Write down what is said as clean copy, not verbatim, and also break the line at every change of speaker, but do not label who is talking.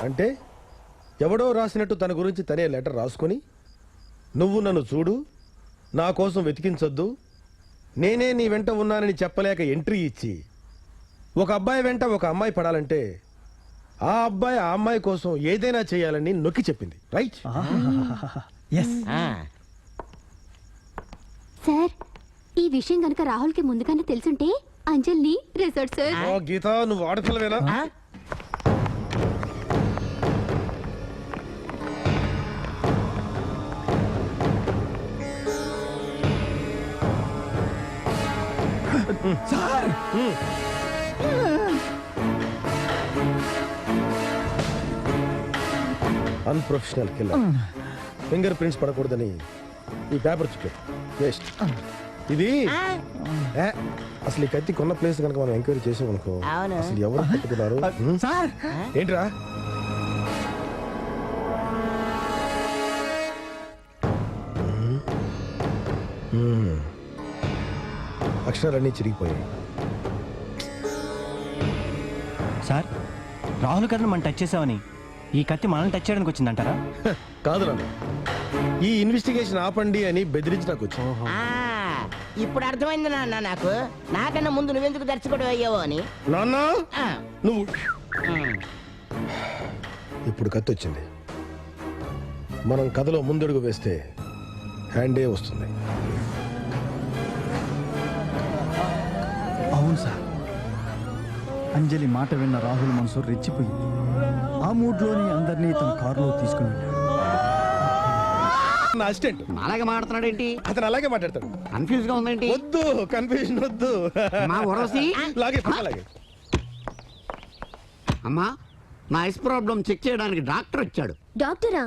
అంటే ఎవడో రాసినట్టు తన గురించి తనే లెటర్ రాసుకొని నువ్వు నన్ను చూడు, నా కోసం వెతికించొద్దు, నేనే నీ వెంట ఉన్నానని చెప్పలేక ఎంట్రీ ఇచ్చి ఒక అబ్బాయి వెంట ఒక అమ్మాయి పడాలంటే ఆ అబ్బాయి ఆ అమ్మాయి కోసం ఏదైనా చేయాలని నొక్కి చెప్పింది. రైట్?
సార్, ఈ విషయం గనక రాహుల్ కి ముందుగానే తెలుసుంటే అంజల్ని రిసార్ట్ సార్.
గీత, నువ్వు ఆడపిల్లవేనా? Unprofessional killer. ఫింగర్ ప్రింట్స్ పడకూడదని ఈ పేపర్ చుట్టూ వేస్ట్. ఇది అసలు ఈ కత్తి కొన్న ప్లేస్ కనుక మనం ఎంక్వైరీ చేసామనుకో, అసలు ఎవరు పట్టుకున్నారు? ఏంట్రా? అక్షరాలన్నీ చిరిగిపోయాయి.
సార్, రాహుల్ గారిని మనం టచ్ చేసామని ఈ కత్తి మనల్ని టచ్ చేయడానికి వచ్చిందంటారా?
కాదు నాన్న, ఈ ఇన్వెస్టిగేషన్ ఆపండి అని బెదిరించి నాకు వచ్చింది.
ఇప్పుడు అర్థమైంది నాన్న నాకు. నాకన్నా ముందు నువ్వెందుకు దర్శకుడు అయ్యావో అని.
నాన్న, నువ్వు ఇప్పుడు కత్తి వచ్చింది. మనం కథలో ముందడుగు వేస్తే హ్యాండే వస్తుంది.
అవును సార్, అంజలి మాట విన్న రాహుల్ మనసు రెచ్చిపోయింది. ఆ మూడ్లోని అందరినీ తన కారులో తీసుకుని వెళ్ళాడు.
నా అసిస్టెంట్
అలాగే మాట్లాడుతున్నాడేంటి?
అతను అలాగే మాట్లాడతాడు.
కన్ఫ్యూజ్ గా ఉందేంటి?
వద్దు, కన్ఫ్యూజన్ వద్దు.
మా ఊరవసి
లాగే అలాగే.
అమ్మా, నా ఐస్ ప్రాబ్లం చెక్ చేయడానికి డాక్టర్ వచ్చాడు.
డాక్టరా?